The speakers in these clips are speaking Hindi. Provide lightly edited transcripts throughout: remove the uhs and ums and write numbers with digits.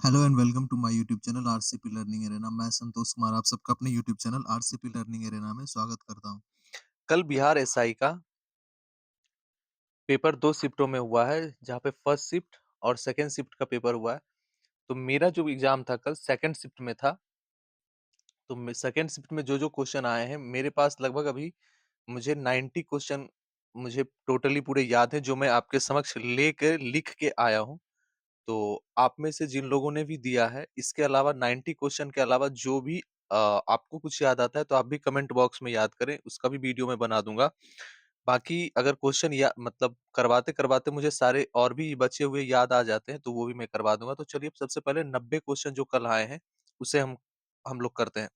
Hello and welcome to my YouTube channel RCP learning arena. मैं संतोष कुमार आप सबका अपने YouTube channel RCP learning arena में स्वागत करता हूं। कल बिहार एसआई का पेपर 2 शिफ्टों में हुआ है, जहाँ पे फर्स्ट शिफ्ट और सेकंड शिफ्ट का पेपर हुआ है। तो मेरा जो एग्ज़ाम था कल सेकंड शिफ्ट में था, तो मैं सेकंड शिफ्ट में जो-जो क्वेश्चन आए हैं, मेरे पास लगभग अभी मुझे 90 क्वेश्चन मुझे टोटली पूरे याद हैं, जो मैं आपके समक्ष लेके लिख के आया हूँ। तो आप में से जिन लोगों ने भी दिया है, इसके अलावा 90 क्वेश्चन के अलावा जो भी आपको कुछ याद आता है, तो आप भी कमेंट बॉक्स में याद करें, उसका भी वीडियो मैं बना दूँगा। बाकी अगर क्वेश्चन या मतलब करवाते-करवाते मुझे सारे और भी बचे हुए याद आ जाते हैं, तो वो भी मैं करवा दूँगा। तो चलिए सबसे पहले 90 क्वेश्चन जो कल आए हैं, उसे हम लोग करते हैं।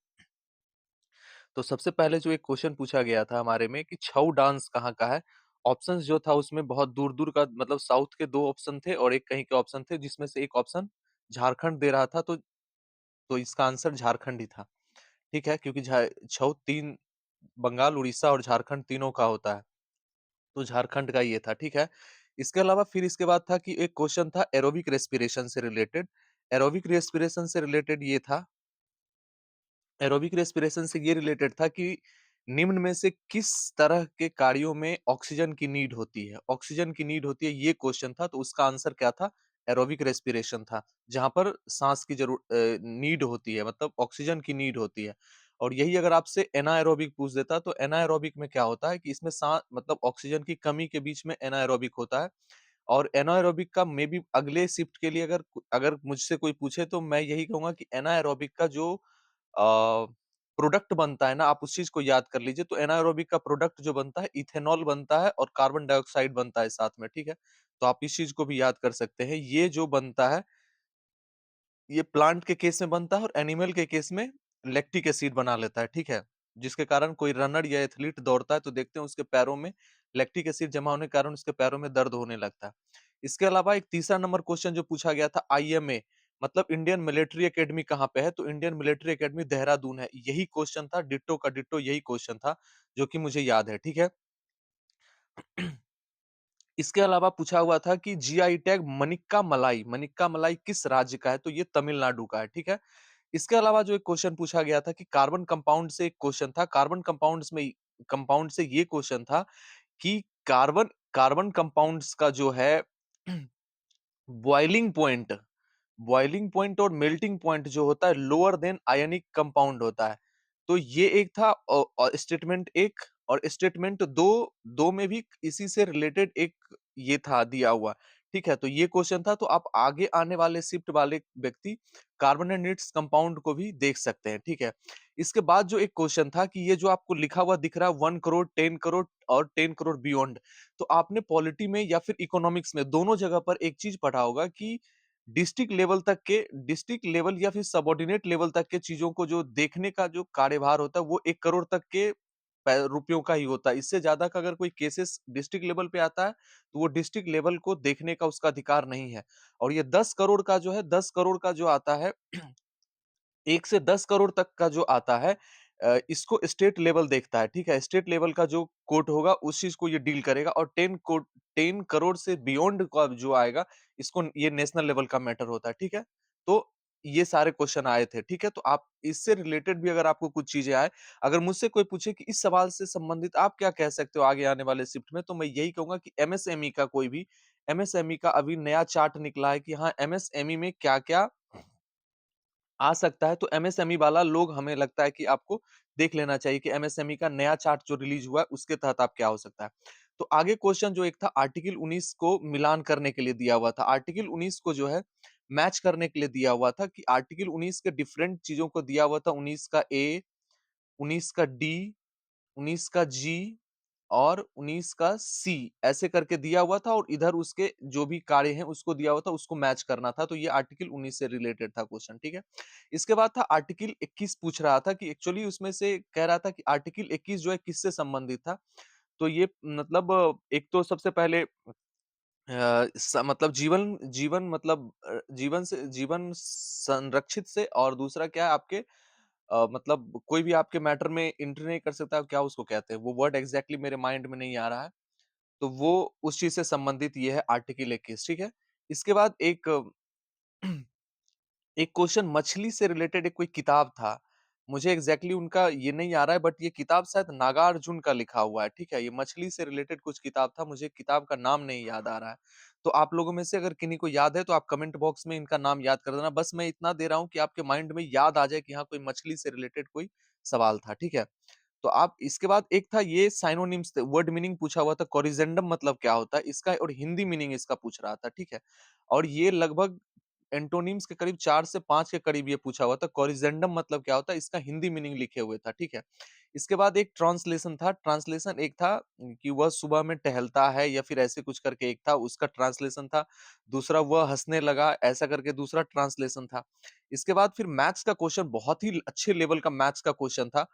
तो सबसे पहले जो एक क्वेश्चन पूछा गया था हमारे में कि छऊ डांस कहाँ का है? ऑप्शंस जो था उसमें बहुत दूर-दूर का मतलब साउथ के 2 ऑप्शन थे और एक कहीं के ऑप्शन थे, जिसमें से एक ऑप्शन झारखंड दे रहा था, तो इसका आंसर झारखंड ही था। ठीक है? क्योंकि छऊ 3 बंगाल, उड़ीसा और झारखंड तीनों का होता है। तो झारखंड का ये था, ठीक है? इसके अलावा फिर इसके बाद था कि एक क्वेश्चन था एरोबिक रेस्पिरेशन से रिलेटेड। एरोबिक रेस्पिरेशन से रिलेटेड ये था एरोबिक रेस्पिरेशन से ये रिलेटेड था कि निम्न में से किस तरह के कार्यों में ऑक्सीजन की नीड होती है? ऑक्सीजन की नीड होती है, ये क्वेश्चन था, तो उसका आंसर क्या था? एरोबिक रेस्पिरेशन था, जहाँ पर साँस की नीड होती है, मतलब ऑक्सीजन की नीड होती है। और यही अगर आपसे एनाएरोबिक पूछ देता, तो एनाएरोबिक में क्या होता है कि इसमें मतलब ऑक्सीजन की कमी के बीच में एनाएरोबिक होता है। और एनाएरोबिक का मेबी अगले शिफ्ट के लिए अगर मुझसे कोई पूछे, तो मैं यही कहूँगा कि एनाएरोबिक का जो प्रोडक्ट बनता है ना, आप उस चीज़ को याद कर लीजिए। तो एनाएरोबिक का प्रोडक्ट जो बनता है, इथेनॉल बनता है और कार्बन डाइऑक्साइड बनता है साथ में, ठीक है? तो आप इस चीज़ को भी याद कर सकते हैं। ये जो बनता है, ये प्लांट के केस में बनता है और एनिमल के केस में लैक्टिक एसिड बना लेता है, ठीक है? जिसके कारण कोई रनर या एथलीट दौड़ता है, तो देखते हैं उसके पैरों में लैक्टिक एसिड जमा होने के कारण उसके पैरों में दर्द होने लगता है। इसके अलावा एक तीसरा नंबर क्वेश्चन जो पूछा गया था, आईएमए मतलब इंडियन मिलिट्री एकेडमी कहाँ पे है? तो इंडियन मिलिट्री एकेडमी देहरादून है। यही क्वेश्चन था, डिट्टो का डिट्टो यही क्वेश्चन था, जो कि मुझे याद है, ठीक है? इसके अलावा पूछा हुआ था कि जीआई टैग मनिक्का मलाई किस राज्य का है? तो ये तमिलनाडु का है, ठीक है? इसके अलावा जो एक क्वेश्चन पूछा गया था कि कार्बन कंपाउंड से एक क्वेश्चन था, कंपाउंड से ये क्वेश्चन था कि कार्बन कार्बन कंपाउंड्स का जो है बॉइलिंग पॉइंट बॉइलिंग पॉइंट और मेल्टिंग पॉइंट जो होता है लोअर देन आयनिक कंपाउंड होता है। तो ये एक था स्टेटमेंट 1 और स्टेटमेंट 2 में भी इसी से रिलेटेड एक ये था दिया हुआ। ठीक है? तो ये क्वेश्चन था, तो आप आगे आने वाले शिफ्ट वाले व्यक्ति कार्बोनेटेड्स कंपाउंड को भी देख सकते हैं। ठीक है? इसके बाद जो एक क्वेश्चन था कि ये जो आपको लिखा हुआ दिख रहा है 1 करोड़, 10 करोड़ और 10 करोड़ बियॉन्ड, तो आपने पॉलिटी में या फिर इकोनॉमिक्स में दोनों जगह पर एक चीज़ पढ़ा होगा कि डिस्ट्रिक्ट लेवल या फिर सबऑर्डिनेट लेवल तक के चीज़ों को जो देखने का जो कार्यभार होता है, वो 1 करोड़ तक के रुपयों का ही होता है। इससे ज़्यादा का अगर कोई केसेस डिस्ट्रिक्ट लेवल पे आता है, तो वो डिस्ट्रिक्ट लेवल को देखने का उसका अधिकार नहीं है। और ये 10 करोड़ का जो है, 10 करोड़ का जो आता है 1 से 10 करोड़ तक का जो आता है, इसको स्टेट लेवल देखता है, ठीक है? स्टेट लेवल का जो कोर्ट होगा उस चीज़ को ये डील करेगा और 10 करोड़ से बियॉन्ड का जो आएगा, इसको ये नेशनल लेवल का मैटर होता है, ठीक है? तो ये सारे क्वेश्चन आए थे, ठीक है? तो आप इससे रिलेटेड भी अगर आपको कुछ चीज़ें आए, अगर मुझसे कोई पूछे कि इस सवाल से संबंधित आप क्या कह सकते हो आगे आने वाले शिफ्ट में, तो मैं यही कहूँगा कि एमएसएमई का अभी नया चार्ट निकला है कि हाँ, एमएसएमई में क्या-क्या आ सकता है, तो एमएसएमई वाला लोग हमें लगता है कि आपको देख लेना चाहिए कि एमएसएमई का नया चार्ट जो रिलीज़ हुआ है, उसके तहत आप क्या हो सकता है। तो आगे क्वेश्चन जो एक था आर्टिकल 19 को मिलान करने के लिए दिया हुआ था। आर्टिकल 19 को जो है मैच करने के लिए दिया हुआ था कि आर्टिकल 19 के डिफरेंट चीज़ों को दिया हुआ था 19 का ए, 19 का डी, 19 का जी और 19 का सी ऐसे करके दिया हुआ था और इधर उसके जो भी कार्य हैं उसको दिया हुआ था, उसको मैच करना था। तो ये आर्टिकल 19 से रिलेटेड था क्वेश्चन, ठीक है? इसके बाद था आर्टिकल 21 पूछ रहा था कि एक्चुअली उसमें से कह रहा था कि आर्टिकल 21 जो है किससे संबंधित था? तो ये मतलब एक तो सबसे पहले मतलब जीवन संरक्षित से और दूसरा क्या है आपके मतलब कोई भी आपके मैटर में एंटर नहीं कर सकता, क्या उसको कहते हैं? वो वर्ड एग्ज़ैक्टली मेरे माइंड में नहीं आ रहा है। तो वो उस चीज़ से संबंधित ये है आर्टिकल 21, ठीक है? इसके बाद एक एक क्वेश्चन मछली से रिलेटेड एक कोई किताब था। मुझे एग्ज़ैक्टली उनका ये नहीं आ रहा है, बट ये किताब शायद नागार्जुन का लिखा हुआ है, ठीक है? ये मछली से रिलेटेड कुछ किताब था, मुझे किताब का नाम नहीं याद आ रहा है। तो आप लोगों में से अगर किन्हीं को याद है तो आप कमेंट बॉक्स में इनका नाम याद कर देना। बस मैं इतना दे रहा हूँ कि आपके माइंड में याद आ जाए कि हाँ, कोई मछली से रिलेटेड कोई सवाल था, ठीक है? तो आप इसके बाद एक था ये साइनोनिम्स थे, वर्ड मीनिंग पूछा हुआ था, कोरिजेंडम मतलब क्या होता है इसका और हिंदी मीनिंग इसका पूछ रहा था, ठीक है? और ये लगभग एंटोनिम्स के करीब 4 से 5 के करीब ये पूछा हुआ था, कोरिजेंडम मतलब क्या होता है इसका हिंदी मीनिंग लिखे हुए था, ठीक है? इसके बाद एक ट्रांसलेशन था, ट्रांसलेशन एक था कि वह सुबह में टहलता है या फिर ऐसे कुछ करके एक था, उसका ट्रांसलेशन था। दूसरा वह हँसने लगा, ऐसा करके दूसरा ट्रांसलेशन था। इसके बाद फिर मैथ्स का क्वेश्चन बहुत ही अच्छे लेवल का मैथ्स का क्वेश्चन था।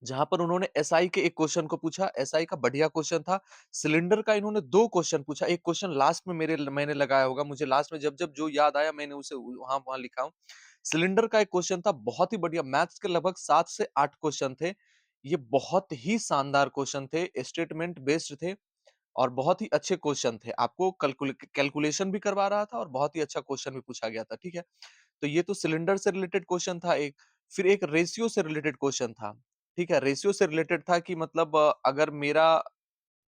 जहाँ पर उन्होंने एसआई के एक क्वेश्चन को पूछा, एसआई का बढ़िया क्वेश्चन था। सिलेंडर का इन्होंने 2 क्वेश्चन पूछा, एक क्वेश्चन लास्ट में मैंने लगाया होगा, मुझे लास्ट में जब-जब जो याद आया मैंने उसे वहाँ-वहाँ लिखा हूँ। सिलेंडर का एक क्वेश्चन था, बहुत ही बढ़िया मैथ्स के लगभग 7 से 8 क्वेश्चन थे। ये बहुत ही शानदार क्वेश्चन थे, स्टेटमेंट बेस्ड थे और बहुत ही अच्छे क्वेश्चन थे। आपको कैलकुलेशन भी करवा रहा था और बहुत ही अच्छा क्वेश्चन भी पूछा गया था, ठीक है? तो ये तो सिलेंडर से रिलेटेड क्वेश्चन था एक। फिर एक रेशियो से रिलेटेड क्वेश्चन था, ठीक है? रेशियो से रिलेटेड था कि मतलब अगर मेरा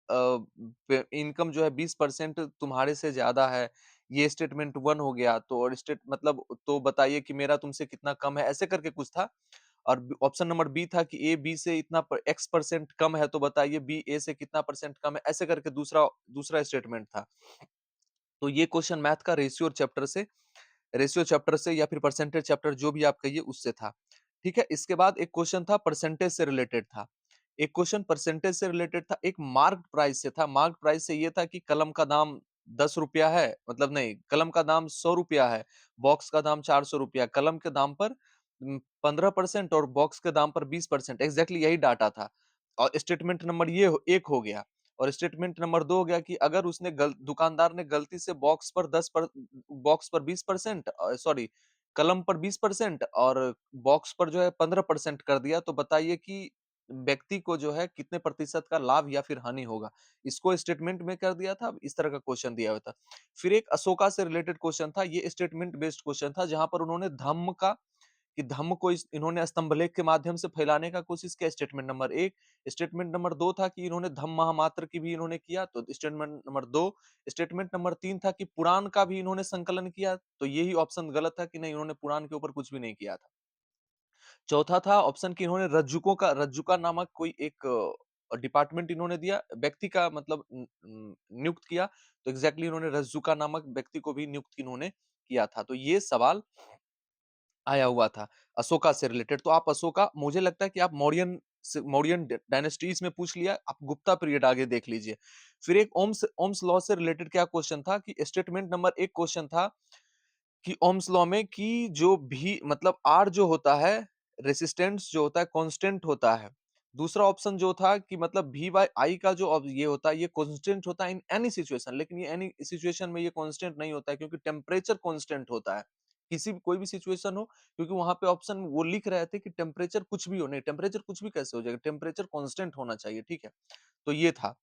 इनकम जो है 20% तुम्हारे से ज़्यादा है, ये स्टेटमेंट 1 हो गया, तो और स्टेट मतलब तो बताइए कि मेरा तुमसे कितना कम है, ऐसे करके कुछ था। और ऑप्शन नंबर बी था कि ए बी से इतना एक्स परसेंट कम है, तो बताइए बी ए से कितना परसेंट कम है, ऐसे करके दूसरा दूसरा स्टेटमेंट था। तो ये क्वेश्चन मैथ का रेशियो चैप्टर से या फिर परसेंटेज चैप्टर जो भी आप कहिए उससे था। ठीक है? इसके बाद एक क्वेश्चन था परसेंटेज से रिलेटेड था। एक क्वेश्चन परसेंटेज से रिलेटेड था, एक मार्क प्राइस से था। मार्क प्राइस से ये था कि कलम का दाम ₹10 है, मतलब नहीं, कलम का दाम ₹100 है, बॉक्स का दाम ₹400, कलम के दाम पर 15% और बॉक्स के दाम पर 20%, एग्ज़ैक्टली यही डाटा था। और स्टेटमेंट नंबर ये 1 हो गया। और स्टेटमेंट नंबर 2 हो गया कि अगर उसने गल दुकानदार ने गलती से बॉक्स पर 20% सॉरी, कलम पर 20% और बॉक्स पर जो है 15% कर दिया, तो बताइए कि व्यक्ति को जो है कितने प्रतिशत का लाभ या फिर हानि होगा। इसको स्टेटमेंट में कर दिया था, इस तरह का क्वेश्चन दिया हुआ था। फिर एक अशोका से रिलेटेड क्वेश्चन था, ये स्टेटमेंट बेस्ड क्वेश्चन था जहाँ पर उन्होंने धम्म का कि धम्म को इन्होंने स्तंभलेख के माध्यम से फैलाने का कोशिश किया, स्टेटमेंट नंबर 1। स्टेटमेंट नंबर 2 था कि इन्होंने धम्म महामात्र की भी इन्होंने किया, तो स्टेटमेंट नंबर 2। स्टेटमेंट नंबर 3 था कि पुराण का भी इन्होंने संकलन किया, तो यही ऑप्शन गलत था कि नहीं, इन्होंने पुराण के ऊपर कुछ भी नहीं किया था। चौथा था ऑप्शन कि इन्होंने रज्जुका नामक कोई एक डिपार्टमेंट इन्होंने दिया, व्यक्ति का मतलब नियुक्त किया, तो एग्ज़ैक्टली इन्होंने रज्जुका नामक व्यक्ति को भी नियुक्त इन्होंने किया था। तो ये सवाल आया हुआ था, अशोका से रिलेटेड। तो आप अशोका, मुझे लगता है कि आप मौर्यन डायनेस्टीज़ में पूछ लिया, आप गुप्ता पीरियड आगे देख लीजिए। फिर एक ओम्स लॉ से रिलेटेड क्या क्वेश्चन था कि स्टेटमेंट नंबर 1 क्वेश्चन था कि ओम्स लॉ में कि जो भी मतलब आर जो होता है, रेजिस्टेंस जो होता है, कांस्टेंट होता है। दूसरा ऑप्शन जो था कि मतलब वी बाय आई का जो अब ये होता है, ये कांस्टेंट होता है इन एनी सिचुएशन, लेकिन ये एनी सिचुएशन में ये कांस्टेंट नहीं होता है, क्योंकि टेम्परेचर कांस्टेंट होता है। किसी भी कोई भी सिचुएशन हो, क्योंकि वहाँ पे ऑप्शन वो लिख रहे थे कि टेम्परेचर कुछ भी हो, नहीं टेम्परेचर कुछ भी कैसे हो जाएगा, टेम्परेचर कांस्टेंट होना चाहिए, ठीक है? तो ये था।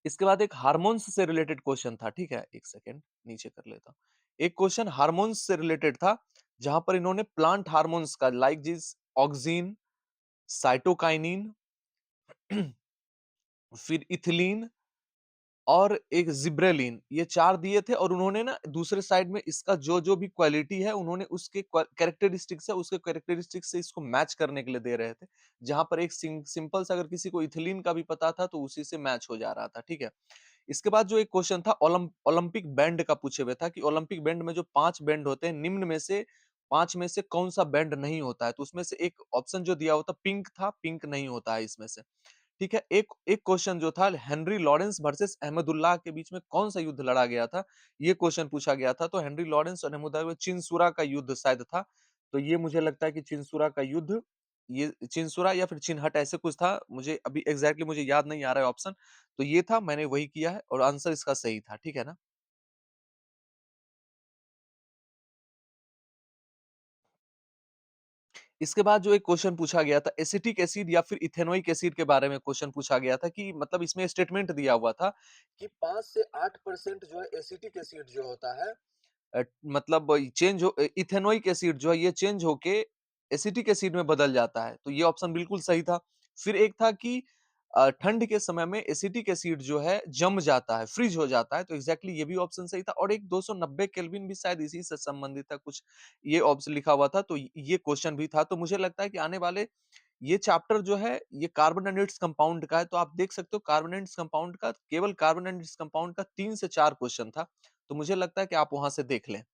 इसके बाद एक हार्मोन्स से रिलेटेड क्वेश्चन था, ठीक है? 1 सेकंड नीचे कर लेता हूँ। एक क्वेश्चन हार्मोन्स से रिलेटेड था, जहाँ पर इन्होंने प्लांट हार्मोन्स का लाइक दिस ऑक्सिन, साइटोकाइनिन, फिर इथिलीन और एक जिब्रेलिन, ये 4 दिए थे और उन्होंने ना दूसरे साइड में इसका जो-जो भी क्वालिटी है, उन्होंने उसके कैरेक्टरिस्टिक्स है, उसके कैरेक्टरिस्टिक्स से इसको मैच करने के लिए दे रहे थे। जहाँ पर एक सिंपल सा अगर किसी को इथिलीन का भी पता था, तो उसी से मैच हो जा रहा था, ठीक है? इसके बाद जो एक क्वेश्चन था ओलंपिक बैंड का पूछे हुए था कि ओलंपिक बैंड में जो 5 बैंड होते हैं, निम्न में से 5 में से कौन-सा बैंड नहीं होता है? तो उसमें से एक ऑप्शन जो दिया हुआ था पिंक था, पिंक नहीं होता है इसमें से। ठीक है? एक एक क्वेश्चन जो था हेनरी लॉरेंस वर्सेस अहमदुल्लाह के बीच में कौन-सा युद्ध लड़ा गया था? ये क्वेश्चन पूछा गया था। तो हेनरी लॉरेंस और अहमदुल्लाह में चिनसुरा का युद्ध शायद था। तो ये मुझे लगता है कि चिनसुरा का युद्ध, ये चिनसुरा या फिर चिनहट ऐसे कुछ था। मुझे अभी एग्ज़ैक्टली मुझे याद नहीं आ रहा है ऑप्शन। तो ये था, मैंने वही किया है और आंसर इसका सही था। ठीक है ना? इसके बाद जो एक क्वेश्चन पूछा गया था, एसिटिक एसिड या फिर इथेनोइक एसिड के बारे में क्वेश्चन पूछा गया था कि मतलब इसमें स्टेटमेंट दिया हुआ था कि 5 से 8% जो है एसिटिक एसिड जो होता है, मतलब इथेनोइक एसिड जो है ये चेंज होके एसिटिक एसिड में बदल जाता है। तो ये ऑप्शन बिल्कुल सही था। फिर एक था कि ठंड के समय में एसिटिक एसिड जो है जम जाता है, फ्रीज हो जाता है, तो एग्ज़ैक्टली ये भी ऑप्शन सही था और एक 290 केल्विन भी शायद इसी से संबंधित था कुछ, ये ऑप्शन लिखा हुआ था, तो ये क्वेश्चन भी था। तो मुझे लगता है कि आने वाले ये चैप्टर जो है ये कार्बोनेटेड्स कंपाउंड का है, तो आप देख सकते हो कार्बोनेटेड्स कंपाउंड का केवल कार्बोनेटेड्स कंपाउंड का 3 से 4 क्वेश्चन था। तो मुझे लगता है कि आप वहाँ से देख लें।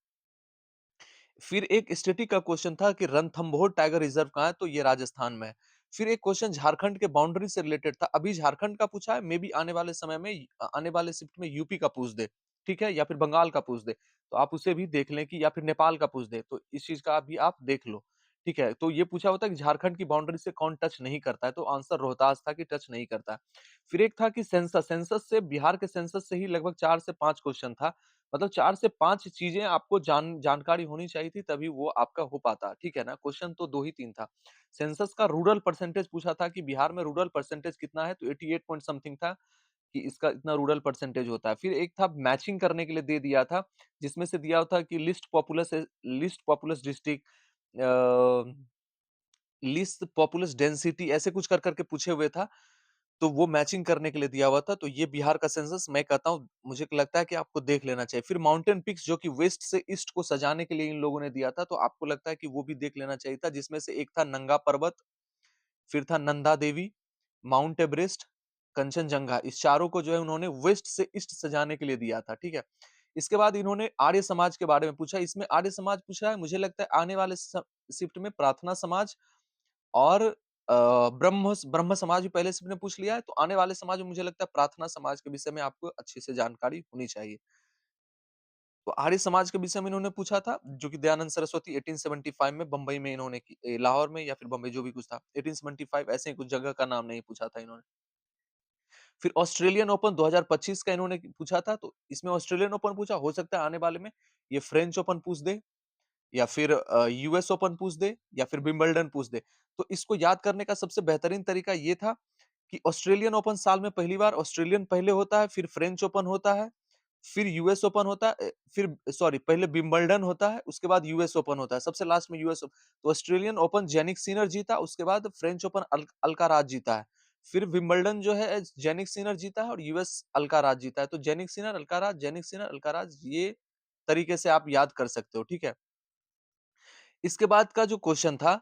फिर एक स्टैटिक का क्वेश्चन था कि रणथंभौर टाइगर रिजर्व कहाँ है? तो ये राजस्थान में है। फिर एक क्वेश्चन झारखंड के बाउंड्री से रिलेटेड था। अभी झारखंड का पूछा है, मे बी आने वाले समय में आने वाले शिफ्ट में यूपी का पूछ दे, ठीक है? या फिर बंगाल का पूछ दे। तो आप उसे भी देख लें कि या फिर नेपाल का पूछ दे, तो इस चीज़ का भी आप देख लो, ठीक है? तो ये पूछा होता है कि झारखंड की बाउंड्री से कौन टच नहीं करता है? तो आंसर रोहतास था कि टच नहीं करता है। फिर एक था कि सेंसस से बिहार के सेंसस से ही लगभग 4 से 5 क्वेश्चन था। मतलब 4 से 5 चीज़ें आपको जानकारी होनी चाहिए थी तभी वो आपका हो पाता, ठीक है ना? क्वेश्चन तो 2 ही 3 था। सेंसस का रूरल परसेंटेज पूछा था कि बिहार में रूरल परसेंटेज कितना है? तो 88 पॉइंट समथिंग था कि इसका इतना रूरल परसेंटेज होता है। फिर एक था मैचिंग करने के लिए दे दिया था, जिसमें से दिया था कि लिस्ट पॉपुलस डिस्ट्रिक्ट अ, लिस्ट पॉपुलस डेंसिटी ऐसे कुछ कर के पूछे हुए था। तो वो मैचिंग करने के लिए दिया हुआ था, तो ये बिहार का सेंसस मैं कहता हूँ, मुझे लगता है कि आपको देख लेना चाहिए। फिर माउंटेन पीक्स जो कि वेस्ट से ईस्ट को सजाने के लिए इन लोगों ने दिया था, तो आपको लगता है कि वो भी देख लेना चाहिए था, जिसमें से एक था नंगा पर्वत, फिर था नंदा देवी, माउंट एवरेस्ट, कंचनजंगा। इस चारों को जो है उन्होंने वेस्ट से ईस्ट सजाने के लिए दिया था, ठीक है? इसके बाद इन्होंने आर्य समाज के बारे में पूछा, इसमें आर्य समाज पूछा है, मुझे लगता है आने वाले शिफ्ट में प्रार्थना समाज और ब्रह्म समाज भी पहले से मैंने पूछ लिया है, तो आने वाले समाज में मुझे लगता है प्रार्थना समाज के विषय में आपको अच्छे से जानकारी होनी चाहिए। तो आर्य समाज के विषय में इन्होंने पूछा था, जो कि दयानंद सरस्वती 1875 में बंबई में इन्होंने लाहौर में या फिर बंबई जो भी कुछ था, 1875 ऐसे ही कुछ जगह का नाम नहीं पूछा था इन्होंने। फिर ऑस्ट्रेलियन ओपन 2025 का इन्होंने पूछा था, तो इसमें ऑस्ट्रेलियन ओपन पूछा, हो सकता है आने वाले में ये फ्रेंच ओपन पूछ दे या फिर यूएस ओपन पूछ दे या फिर विंबलडन पूछ दे। तो इसको याद करने का सबसे बेहतरीन तरीका ये था कि ऑस्ट्रेलियन ओपन साल में पहली बार ऑस्ट्रेलियन पहले होता है, फिर फ्रेंच ओपन होता है, फिर यूएस ओपन होता है, फिर सॉरी पहले विंबलडन होता है, उसके बाद यूएस ओपन होता है, सबसे लास्ट में यूएस ओपन। तो ऑस्ट्रेलियन ओपन जेनिक सिनर जीता, उसके बाद फ्रेंच ओपन अल्काराज जीता है। फिर विंबलडन जो है जेनिक सिनर जीता है और यूएस अल्काराज जीता है। तो जेनिक सिनर, अल्काराज ये तरीके से आप याद कर सकते हो, ठीक है? इसके बाद का जो क्वेश्चन था,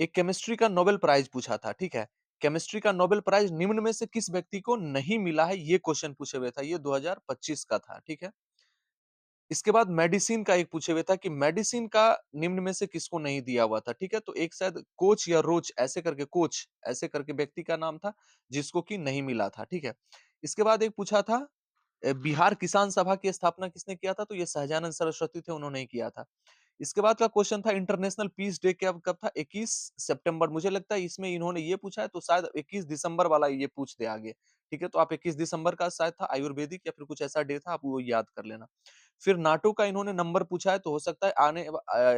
एक केमिस्ट्री का नोबेल प्राइज़ पूछा था, ठीक है? केमिस्ट्री का नोबेल प्राइज़ निम्न में से किस व्यक्ति को नहीं मिला है? ये क्वेश्चन पूछे हुए था, ये 2025 का था, ठीक है? इसके बाद मेडिसिन का एक पूछे हुए था कि मेडिसिन का निम्न में से किसको नहीं दिया हुआ था, ठीक है? तो एक शायद कोच ऐसे करके व्यक्ति का नाम था, जिसको कि नहीं मिला था, ठीक है? इसके बाद एक पूछा था बिहार किसान सभा की स्थापना किसने किया था? तो ये सहजानंद सरस्वती थे, उन्होंने ही किया था। इसके बाद का क्वेश्चन था इंटरनेशनल पीस डे कब कब था? 21 सितंबर। मुझे लगता है इसमें इन्होंने ये पूछा है तो शायद 21 दिसंबर वाला ये पूछ दे आगे। ठीक है? तो आप 21 दिसंबर का शायद था आयुर्वेदिक या फिर कुछ ऐसा डे था, आप वो याद कर लेना। फिर नाटो का इन्होंने नंबर पूछा है तो हो सकता है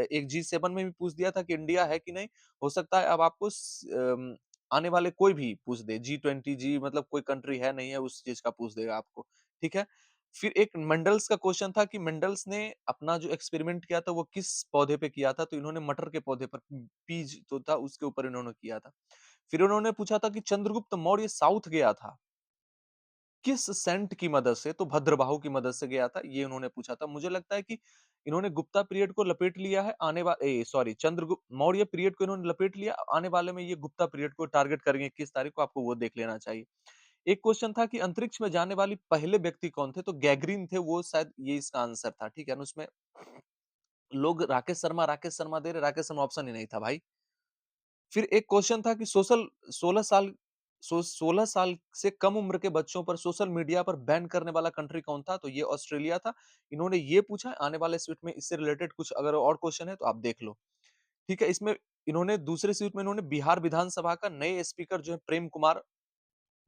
एक G7 में भी पूछ दिया था कि इंडिया है कि नहीं? हो सकता है अब आपको आने वाले कोई भी पूछ दे, G20 मतलब कोई कंट्री है नहीं है उस चीज़ का पूछ देगा आपको। ठीक है? फिर एक मेंडल्स का क्वेश्चन था कि मेंडल्स ने अपना जो एक्सपेरिमेंट किया था वो किस पौधे पे किया था? तो इन्होंने मटर के पौधे पर पीज जो था उसके ऊपर इन्होंने किया था। फिर उन्होंने पूछा था कि चंद्रगुप्त मौर्य साउथ गया था, किस सेंट की मदद से? तो भद्रबाहु की मदद से गया था, ये उन्होंने पूछा था। मुझे लगता है कि इन्होंने गुप्ता पीरियड को लपेट लिया है, चंद्रगुप्त मौर्य पीरियड को इन्होंने लपेट लिया, आने वाले में ये गुप्ता पीरियड को टारगेट करेंगे 21 तारीख को, आपको वो देख लेना चाहिए। एक क्वेश्चन था कि अंतरिक्ष में जाने वाली पहले व्यक्ति कौन थे? तो गैगरीन थे, वो शायद ये इसका आंसर था, ठीक है ना? उसमें लोग राकेश शर्मा दे रहे, राकेश शर्मा ऑप्शन ही नहीं था भाई। फिर एक क्वेश्चन था कि 16 साल से कम उम्र के बच्चों पर सोशल मीडिया पर बैन करने वाला कंट्री कौन था? तो ये ऑस्ट्रेलिया था। इन्होंने ये पूछा, आने वाले स्वीट में इससे रिलेटेड कुछ अगर और क्वेश्चन है तो आप देख लो। ठीक है, इसमें इन्होंने दूसरे स्वीट में इन्होंने बिहार विधानसभा का नए स्पीकर जो है प्रेम कुमार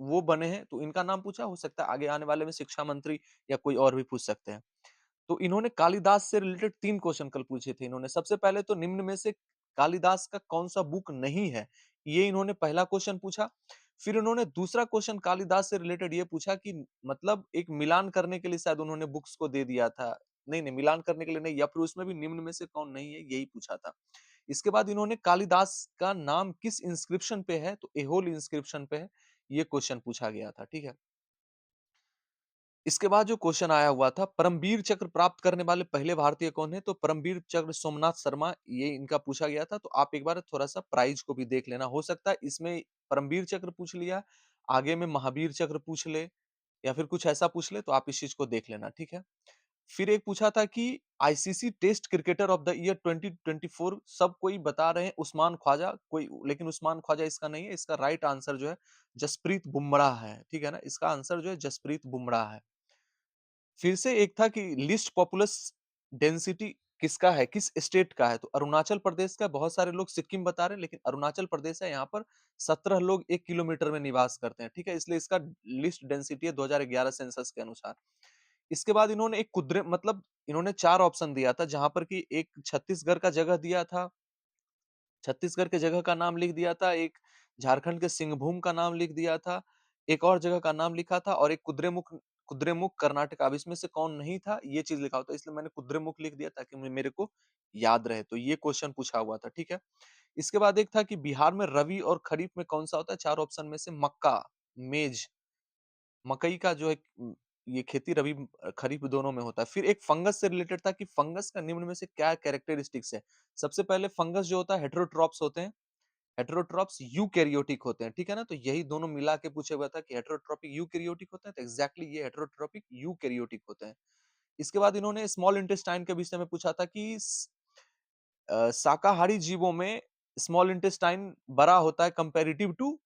वो बने हैं, तो इनका नाम पूछा, हो सकता है आगे आने वाले में शिक्षा मंत्री या कोई और भी पूछ सकते हैं। तो इन्होंने कालिदास से रिलेटेड 3 क्वेश्चन कल पूछे थे इन्होंने। सबसे पहले तो निम्न में से कालिदास का कौन-सा बुक नहीं है? ये इन्होंने पहला क्वेश्चन पूछा। फिर उन्होंने दूसरा क्वेश्चन कालिदास से रिलेटेड ये पूछा कि मतलब एक मिलान करने के लिए शायद उन्होंने बुक्स को दे दिया था। नहीं, मिलान करने के लिए नहीं, या फिर उसमें भी निम्न में से कौन नहीं है, यही पूछा था। इसके बाद इन्होंने कालिदास का नाम किस इंस्क्रिप्शन पे है, तो एहोल इंस्क्रिप्शन पे है, ये क्वेश्चन पूछा गया था, ठीक है। इसके बाद जो क्वेश्चन आया हुआ था, परमवीर चक्र प्राप्त करने वाले पहले भारतीय कौन है? तो परमवीर चक्र सोमनाथ शर्मा, ये इनका पूछा गया था। तो आप एक बार थोड़ा-सा प्राइज़ को भी देख लेना। हो सकता है इसमें परमवीर चक्र पूछ लिया, आगे में महावीर चक्र पूछ ले, या फिर कुछ ऐसा पूछ ले, तो आप इस चीज़ को देख लेना, ठीक है? फिर एक पूछा था कि ICC test cricketer of the year 2024, सब कोई बता रहे हैं उस्मान ख्वाजा, कोई लेकिन उस्मान ख्वाजा इसका नहीं है, इसका राइट आंसर जो है जसप्रीत बुमराह है, ठीक है ना? इसका आंसर जो है जसप्रीत बुमराह है। फिर से एक था कि लीस्ट पॉपुलस डेंसिटी किसका है, किस स्टेट का है? तो अरुणाचल प्रदेश का, बहुत सारे लोग सिक्किम बता रहे हैं, लेकिन अरुणाचल प्रदेश है, यहाँ पर 17 लोग 1 किलोमीटर में निवास करते हैं, ठीक है? इसलिए इसका लीस्ट डेंसिटी है 2011 सेंसस के अनुसार। इसके बाद इन्होंने एक कुद्रे मतलब इन्होंने 4 ऑप्शन दिया था, जहाँ पर कि एक छत्तीसगढ़ का जगह दिया था, छत्तीसगढ़ के जगह का नाम लिख दिया था, एक झारखंड के सिंहभूम का नाम लिख दिया था, एक और जगह का नाम लिखा था, और एक कुद्रेमुख कर्नाटक। अब इसमें से कौन नहीं था, ये चीज़ लिखा होता है, इसलिए मैंने कुद्रेमुख लिख दिया ताकि मेरे को याद रहे। तो ये क्वेश्चन पूछा हुआ था, ठीक है? इसके बाद एक था कि बिहार में रबी और खरीफ में कौन-सा होता है? 4 ऑप्शन में से मक्का, मेज, मकई का जो है ये खेती रबी खरीफ दोनों में होता है। फिर एक फंगस से रिलेटेड था कि फंगस का निम्न में से क्या कैरेक्टरिस्टिक्स है? सबसे पहले फंगस जो होता है हेटेरोट्रॉप्स होते हैं, हेटेरोट्रॉप्स यूकैरियोटिक होते हैं, ठीक है ना? तो यही दोनों मिला के पूछा हुआ था कि हेटेरोट्रॉपिक यूकैरियोटिक होते हैं, तो एग्ज़ैक्टली ये हेटेरोट्रॉपिक यूकैरियोटिक होते हैं। इसके बाद इन्होंने स्मॉल इंटेस्टाइन के विषय में पूछा था कि शाकाहारी जीवों में स्मॉल इंटेस्टाइन बड़ा होता है कंपैरेटिव टू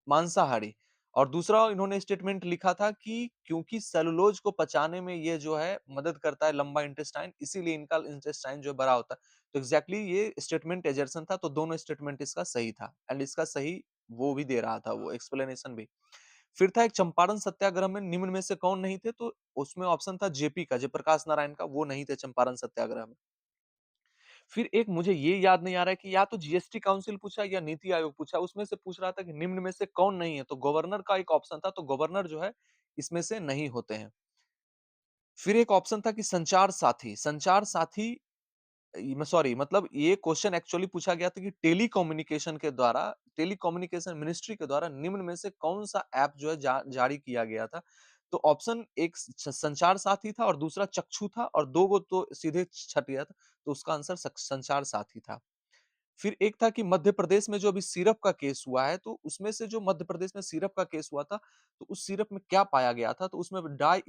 मांसाहारी। और दूसरा इन्होंने स्टेटमेंट लिखा था कि क्योंकि सेलुलोज को पचाने में ये जो है मदद करता है लंबा इंटेस्टाइन, इसीलिए इनका इंटेस्टाइन जो है बड़ा होता है। तो एग्जैक्टली ये स्टेटमेंट एजर्सन था, तो दोनों स्टेटमेंट इसका सही था, एंड इसका सही वो भी दे रहा था, वो एक्सप्लेनेशन भी। फिर था एक चंपारण सत्याग्रह में निम्न में से कौन नहीं थे? तो उसमें ऑप्शन था जेपी का, जयप्रकाश नारायण का, वो नहीं थे चंपारण सत्याग्रह में। फिर एक मुझे ये याद नहीं आ रहा है कि या तो जीएसटी काउंसिल पूछा या नीति आयोग पूछा, उसमें से पूछ रहा था कि निम्न में से कौन नहीं है, तो गवर्नर का एक ऑप्शन था, तो गवर्नर जो है इसमें से नहीं होते हैं। फिर एक ऑप्शन था कि संचार साथी सॉरी, मतलब ये क्वेश्चन एक्चुअली पूछा गया था कि टेलीकम्युनिकेशन मिनिस्ट्री के द्वारा निम्न में से कौन सा ऐप जो है जारी किया गया था। तो ऑप्शन एक संचार साथी था, और दूसरा चक्षु था, और दो गो तो सीधे छट गया था, तो उसका आंसर संचार साथी था। फिर एक था कि मध्य प्रदेश में जो अभी सिरप का केस हुआ है, तो उसमें से जो मध्य प्रदेश में सिरप का केस हुआ था, तो उस सिरप में क्या पाया गया था? तो उसमें डाई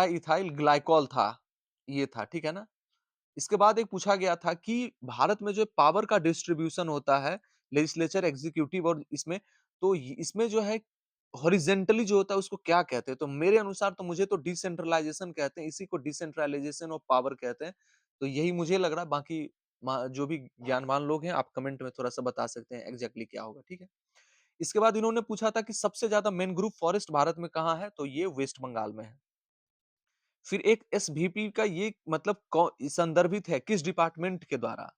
इथाइल ग्लाइकॉल था, ये था, ठीक है ना? इसके बाद एक पूछा गया था कि भारत में जो पावर का डिस्ट्रीब्यूशन होता है, लेजिस्लेचर, एग्जीक्यूटिव, और इसमें, तो इसमें जो है हॉरिजेंटली जो होता है उसको क्या कहते हैं? तो मेरे अनुसार तो मुझे तो डिसेंट्रलाइजेशन कहते हैं, इसी को डिसेंट्रलाइजेशन ऑफ पावर कहते हैं। तो यही मुझे लग रहा है, बाकी जो भी ज्ञानवान लोग हैं, आप कमेंट में थोड़ा सा बता सकते हैं एग्जैक्टली क्या होगा, ठीक है? इसके बाद इन्होंने पूछा था कि सबसे ज्यादा मैनग्रोव फॉरेस्ट भारत में कहाँ है? तो ये वेस्ट बंगाल में है। फिर एक एसवीपी का ये मतलब संदर्भित है किस डिपार्टमेंट के द्वारा?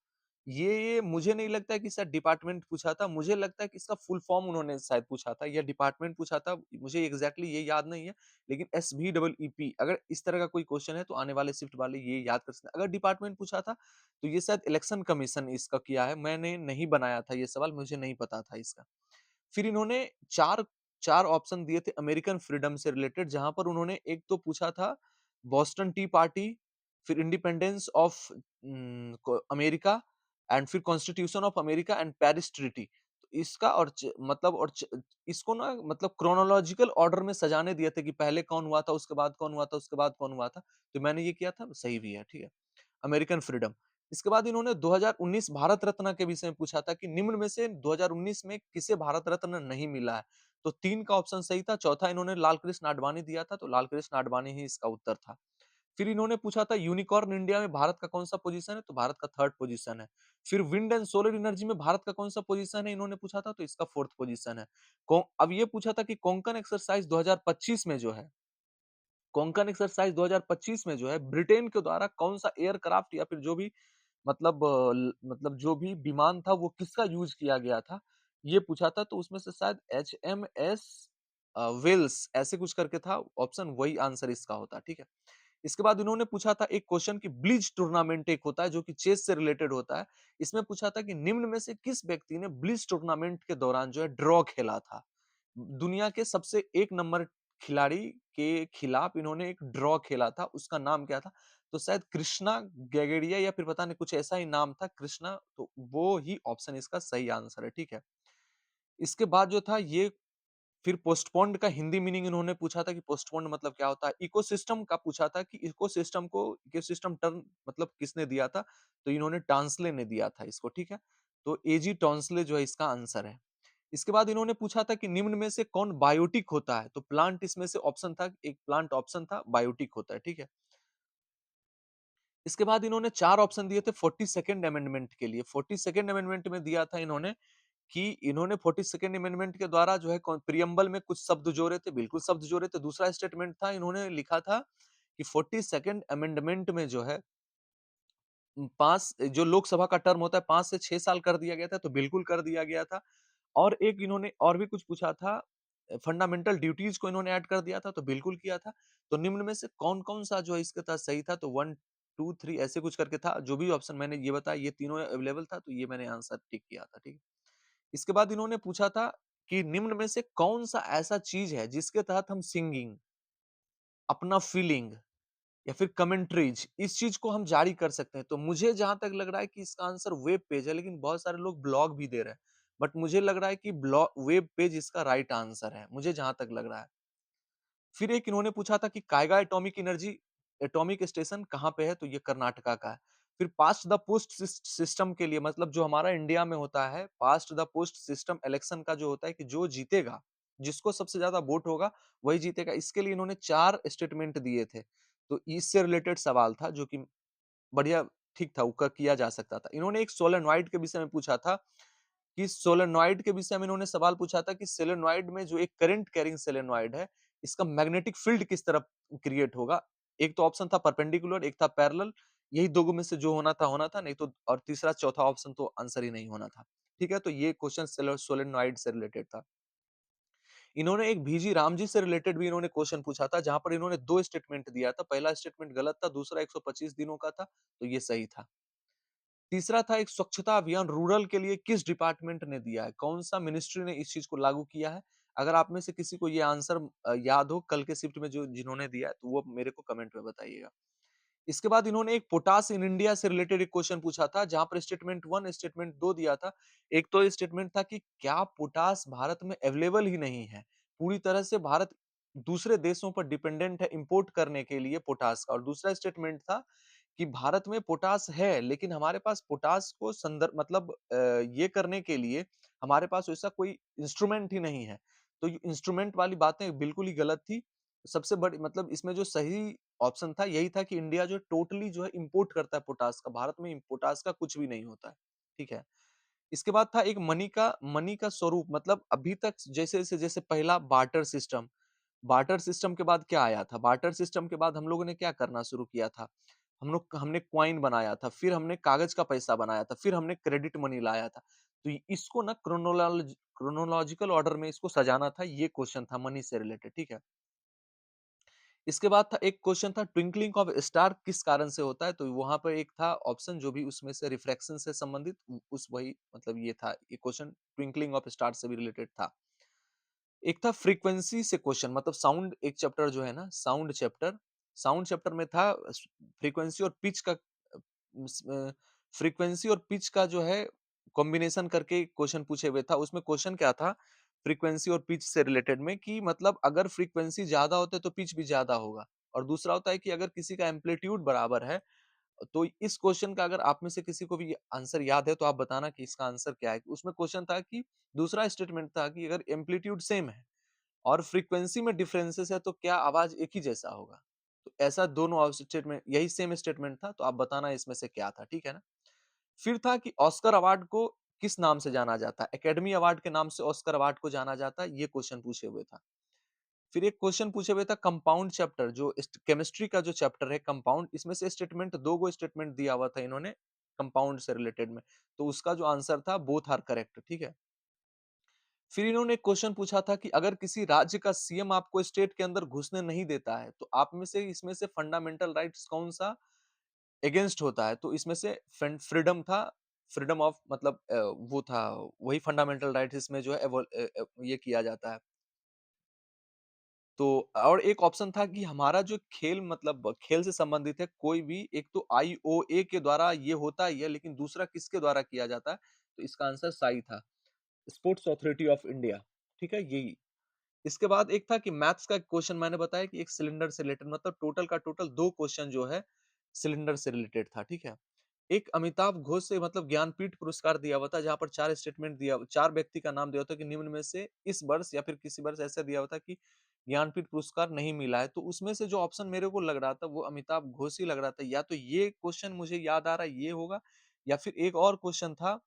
ये मुझे नहीं लगता है कि शायद डिपार्टमेंट पूछा था, मुझे लगता है कि इसका फुल फॉर्म उन्होंने शायद पूछा था या डिपार्टमेंट पूछा था, मुझे एग्जैक्टली ये याद नहीं है। लेकिन एसवीईईपी, अगर इस तरह का कोई क्वेश्चन है तो आने वाले शिफ्ट वाले ये याद कर सकते हैं। अगर डिपार्टमेंट पूछा था तो ये शायद इलेक्शन कमीशन इसका किया है, मैंने नहीं बनाया था ये सवाल, मुझे नहीं पता था इसका। फिर इन्होंने 4 4 ऑप्शन दिए थे अमेरिकन फ्रीडम से रिलेटेड, जहां पर उन्होंने एक तो पूछा था बॉस्टन टी पार्टी, फिर इंडिपेंडेंस ऑफ अमेरिका, एंड फिर constitution of America and Paris treaty. तो इसका इसको ना मतलब क्रोनोलॉजिकल ऑर्डर में सजाने दिए थे कि पहले कौन हुआ था, उसके बाद कौन हुआ था, उसके बाद कौन हुआ था। तो मैंने ये किया था, सही भी है, ठीक है। American freedom. इसके बाद इन्होंने 2019 भारत रत्न के विषय में पूछा था कि निम्न में से 2019 में किसे भारत रत्न नहीं मिला है? तो 3 का ऑप्शन सही था, चौथा इन्होंने लाल कृष्ण आडवाणी दिया था, तो लाल कृष्ण आडवाणी ही इसका उत्तर था। फिर इन्होंने पूछा था यूनिकॉर्न इंडिया में भारत का कौन-सा पोजीशन है? तो भारत का 3rd पोजीशन है। फिर विंड एंड सोलर एनर्जी में भारत का कौन-सा पोजीशन है इन्होंने पूछा था, तो इसका 4th पोजीशन है। अब ये पूछा था कि कोंकण एक्सरसाइज 2025 में जो है, कोंकण एक्सरसाइज 2025 में जो है ब्रिटेन के द्वारा कौन-सा एयरक्राफ्ट या फिर जो भी मतलब जो भी विमान था वो किसका यूज किया गया था, ये पूछा था। तो उसमें से शायद एचएमएस वेल्स ऐसे कुछ करके था ऑप्शन, वही आंसर इसका होता, ठीक है। इसके बाद इन्होंने पूछा था एक क्वेश्चन कि ब्लिट्ज टूर्नामेंट एक होता है जो कि चेस से रिलेटेड होता है। इसमें पूछा था कि निम्न में से किस व्यक्ति ने ब्लिट्ज टूर्नामेंट के दौरान जो है ड्रॉ खेला था? दुनिया के सबसे 1 नंबर खिलाड़ी के खिलाफ इन्होंने एक ड्रॉ खेला था, उसका नाम क्या था? तो शायद कृष्णा गैगेरिया या फिर पता नहीं कुछ ऐसा ही नाम था कृष्णा, तो वो ही ऑप्शन इसका सही आंसर है, ठीक है? इसके बाद जो था ये फिर पोस्टपोन्ड का हिंदी मीनिंग इन्होंने पूछा था कि पोस्टपोन्ड मतलब क्या होता है? इकोसिस्टम का पूछा था कि इकोसिस्टम टर्म मतलब किसने दिया था? तो इन्होंने टांसले ने दिया था इसको, ठीक है? तो एजी टॉन्सले जो है इसका आंसर है। इसके बाद इन्होंने पूछा था कि निम्न में से कौन बायोटिक होता है? तो प्लांट इसमें से ऑप्शन था, एक प्लांट ऑप्शन था, बायोटिक होता है, ठीक है? इसके बाद इन्होंने 4 ऑप्शन दिए थे 42nd अमेंडमेंट के लिए। 42nd अमेंडमेंट में दिया था इन्होंने कि इन्होंने 42nd अमेंडमेंट के द्वारा जो है प्रियम्बल में कुछ शब्द जोड़े थे, बिल्कुल शब्द जोड़े थे। दूसरा स्टेटमेंट था इन्होंने लिखा था कि 42nd अमेंडमेंट में जो है 5 जो लोकसभा का टर्म होता है 5 से 6 साल कर दिया गया था, तो बिल्कुल कर दिया गया था। और एक इन्होंने और भी कुछ पूछा था फंडामेंटल ड्यूटीज को इन्होंने ऐड कर दिया था, तो बिल्कुल किया था। तो निम्न में से कौन-कौन सा जो है इसके तहत सही था? तो 1, 2, 3 ऐसे कुछ करके था। जो भी ऑप्शन मैंने ये बताया ये तीनों अवेलेबल था, तो ये मैंने आंसर टिक किया था, ठीक है? इसके बाद इन्होंने पूछा था कि निम्न में से कौन-सा ऐसा चीज़ है जिसके तहत हम सिंगिंग, अपना फीलिंग या फिर कमेंट्रीज इस चीज़ को हम जारी कर सकते हैं? तो मुझे जहाँ तक लग रहा है कि इसका आंसर वेब पेज है, लेकिन बहुत सारे लोग ब्लॉग भी दे रहे हैं। बट मुझे लग रहा है कि वेब पेज इसका राइट आंसर है, मुझे जहाँ तक लग रहा है। फिर एक इन्होंने पूछा था कि काइगा एटॉमिक स्टेशन कहाँ पे है? तो ये कर्नाटका का है। फिर पास्ट द पोस्ट सिस्टम के लिए मतलब जो हमारा इंडिया में होता है, past the post system election का जो होता है कि जो जीतेगा, जिसको सबसे ज़्यादा वोट होगा, वही जीतेगा। इसके लिए इन्होंने 4 स्टेटमेंट दिए थे। तो इससे रिलेटेड सवाल था जो कि बढ़िया ठीक था, वो किया जा सकता था। इन्होंने एक सोलेनॉइड के विषय में पूछा था कि सोलेनॉइड के विषय में इन्होंने सवाल पूछा था कि सोलेनॉइड में जो एक करंट कैरिंग सोलेनॉइड है, इसका मैग्नेटिक फील्ड किस तरफ क्रिएट होगा? एक तो ऑप्शन था परपेंडिकुलर, एक था पैरेलल, यही 2 में से जो होना था, नहीं तो और तीसरा चौथा ऑप्शन तो आंसर ही नहीं होना था। ठीक है? तो ये क्वेश्चन सोलेनॉइड से रिलेटेड था। इन्होंने एक भीजी रामजी से रिलेटेड भी इन्होंने क्वेश्चन पूछा था, जहाँ पर इन्होंने 2 स्टेटमेंट दिया था। पहला स्टेटमेंट गलत था, दूसरा 125 दिनों का था, तो ये सही था। तीसरा था एक स्वच्छता अभियान रूरल के लिए किस डिपार्टमेंट ने दिया है? कौन-सा मिनिस्ट्री ने इस चीज़ को लागू किया है? अगर आप में से किसी को ये आंसर याद हो कल के शिफ्ट में जो जिन्होंने दिया है, तो वो मेरे को कमेंट में बताइएगा। इसके बाद इन्होंने एक पोटाश इन इंडिया से रिलेटेड एक क्वेश्चन पूछा था, जहाँ पर स्टेटमेंट 1, स्टेटमेंट 2 दिया था। एक तो स्टेटमेंट था कि क्या पोटाश भारत में अवेलेबल ही नहीं है? पूरी तरह से भारत दूसरे देशों पर डिपेंडेंट है इंपोर्ट करने के लिए पोटाश का और दूसरा स्टेटमेंट था कि भारत में पोटाश है, लेकिन हमारे पास पोटाश को मतलब ये करने के लिए हमारे पास वैसा कोई इंस्ट्रूमेंट ही नहीं है। तो ये इंस्ट्रूमेंट वाली बातें बिल्कुल ही गलत थी। सबसे बड़ी मतलब इसमें जो सही ऑप्शन था यही था कि इंडिया जो है टोटली जो है इंपोर्ट करता है पोटाश का, भारत में पोटाश का कुछ भी नहीं होता है। ठीक है? इसके बाद था एक मनी का स्वरूप मतलब अभी तक जैसे पहला बार्टर सिस्टम के बाद क्या आया था? बार्टर सिस्टम के बाद हम लोगों ने क्या करना शुरू किया था? हमने कॉइन बनाया था, फिर हमने कागज का पैसा बनाया था, फिर हमने क्रेडिट मनी लाया था। तो इसको ना क्रोनोलॉजिकल ऑर्डर में इसको सजाना था, ये क्वेश्चन था मनी से रिलेटेड, ठीक है? इसके बाद था एक क्वेश्चन था ट्विंकलिंग ऑफ स्टार किस कारण से होता है? तो वहाँ पर एक था ऑप्शन जो भी उसमें से रिफ्रैक्शन से संबंधित उस वही मतलब ये था, ये क्वेश्चन ट्विंकलिंग ऑफ स्टार से भी रिलेटेड था। एक था फ्रीक्वेंसी से क्वेश्चन मतलब साउंड एक चैप्टर जो है ना साउंड चैप्टर में था फ्रीक्वेंसी और पिच का फ्रीक्वेंसी और पिच का जो है कॉम्बिनेशन करके क्वेश्चन पूछे हुए था उसमें क्वेश्चन क्या था फ्रीक्वेंसी और पिच से रिलेटेड में कि मतलब अगर फ्रीक्वेंसी ज्यादा होते तो पिच भी ज्यादा होगा और दूसरा होता है कि अगर किसी का एम्पलीट्यूड बराबर है तो इस क्वेश्चन का अगर आप में से किसी को भी आंसर याद है तो आप बताना कि इसका आंसर क्या है उसमें क्वेश्चन था कि दूसरा स्टेटमेंट था कि अगर एम्पलीट्यूड सेम है और फ्रीक्वेंसी में डिफरेंसेस है तो क्या आवाज एक ही जैसा होगा? तो ऐसा दोनों स्टेटमेंट यही सेम स्टेटमेंट था तो आप बताना इसमें से क्या था, ठीक है ना? फिर था कि ऑस्कर अवार्ड को किस नाम से जाना जाता है? एकेडमी अवार्ड के नाम से ऑस्कर अवार्ड को जाना जाता है, ये क्वेश्चन पूछे हुए था। फिर एक क्वेश्चन पूछे हुए था कंपाउंड चैप्टर जो केमिस्ट्री का जो चैप्टर है कंपाउंड इसमें से स्टेटमेंट 2 गो स्टेटमेंट दिया हुआ था इन्होंने कंपाउंड से रिलेटेड में। तो उसका जो आंसर था बोथ आर करेक्ट, ठीक है? फिर इन्होंने एक क्वेश्चन पूछा था कि अगर किसी राज्य का सीएम आपको स्टेट के अंदर घुसने नहीं देता है, तो आप में से इसमें से फंडामेंटल राइट्स कौन-सा अगेंस्ट होता है? तो इसमें से फ्रीडम था, फ्रीडम ऑफ मतलब वो था, वही फंडामेंटल राइट्स इसमें जो है ये किया जाता है। तो और एक ऑप्शन था कि हमारा जो खेल मतलब खेल से संबंधित है कोई भी, एक तो आईओए के द्वारा ये होता ही है, लेकिन दूसरा किसके द्वारा किया जाता है? तो इसका आंसर साई था, स्पोर्ट्स अथॉरिटी ऑफ इंडिया, ठीक है? यही। इसके बाद एक था कि मैथ्स का क्वेश्चन मैंने बताया कि एक सिलेंडर से रिलेटेड, मतलब टोटल का टोटल 2 क्वेश्चन जो है सिलेंडर से रिलेटेड था, ठीक है? एक अमिताभ घोष से मतलब ज्ञानपीठ पुरस्कार दिया हुआ था, जहाँ पर 4 स्टेटमेंट दिया 4 व्यक्ति का नाम दिया हुआ था कि निम्न में से इस वर्ष या फिर किसी वर्ष ऐसा दिया हुआ था कि ज्ञानपीठ पुरस्कार नहीं मिला है। तो उसमें से जो ऑप्शन मेरे को लग रहा था वो अमिताभ घोष ही लग रहा था। या तो ये क्वेश्चन मुझे याद आ रहा है ये होगा, या फिर एक और क्वेश्चन था,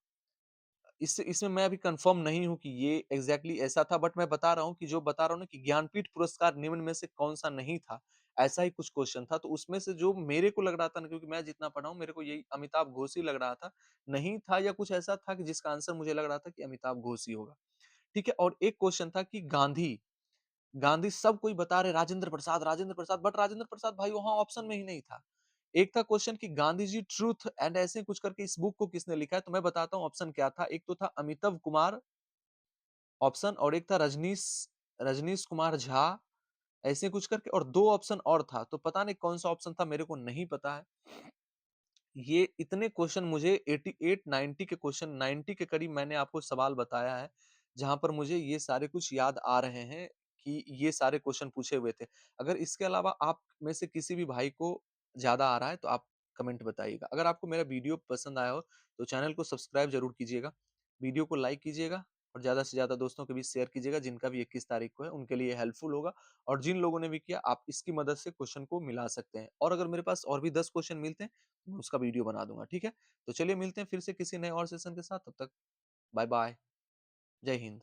इसमें मैं अभी कंफर्म नहीं हूँ कि ये एग्ज़ैक्टली ऐसा था, बट मैं बता रहा हूँ कि जो बता रहा हूँ ना कि ज्ञानपीठ पुरस्कार निम्न में से कौन-सा नहीं था, ऐसा ही कुछ क्वेश्चन था। तो उसमें से जो मेरे को लग रहा था ना, क्योंकि मैं जितना पढ़ा हूँ मेरे को यही अमिताभ घोष ही लग रहा था। नहीं था या कुछ ऐसा था कि जिसका आंसर मुझे लग रहा था कि अमिताभ घोष ही होगा। ठीक है? और एक क्वेश्चन था कि गांधी, गांधी सब कोई बता रहे राजेंद्र प्रसाद, बट राजेंद्र प्रसाद भाई वहाँ ऑप्शन में ही नहीं था। एक था क्वेश्चन कि गांधी जी ट्रुथ एंड ऐसे कुछ करके इस बुक को किसने लिखा है? तो मैं बताता हूँ ऑप्शन क्या था। एक तो था अमितव कुमार ऑप्शन, और एक था रजनीश रजनीश कुमार झा, ऐसे कुछ करके, और 2 ऑप्शन और था। तो पता नहीं कौन-सा ऑप्शन था, मेरे को नहीं पता है। ये इतने क्वेश्चन मुझे 88-90 के क्वेश्चन, 90 के करीब मैंने आपको सवाल बताया है, जहाँ पर मुझे ये सारे कुछ याद आ रहे हैं कि ये सारे क्वेश्चन पूछे हुए थे। अगर इसके अलावा आप में से किसी भी भाई को ज़्यादा आ रहा है तो आप कमेंट बताइएगा। अगर आपको मेरा वीडियो पसंद आया हो तो चैनल को सब्सक्राइब ज़रूर कीजिएगा, वीडियो को लाइक कीजिएगा और ज़्यादा से ज़्यादा दोस्तों के बीच शेयर कीजिएगा, जिनका भी 21 तारीख को है, उनके लिए हेल्पफुल होगा। और जिन लोगों ने भी किया, आप इसकी मदद से क्वेश्चन को मिला सकते हैं। और अगर मेरे पास और भी 10 क्वेश्चन मिलते हैं मैं उसका वीडियो बना दूँगा, ठीक है? तो चलिए मिलते हैं फिर से किसी नए और सेशन के साथ, तब तक बाय बाय, जय हिंद।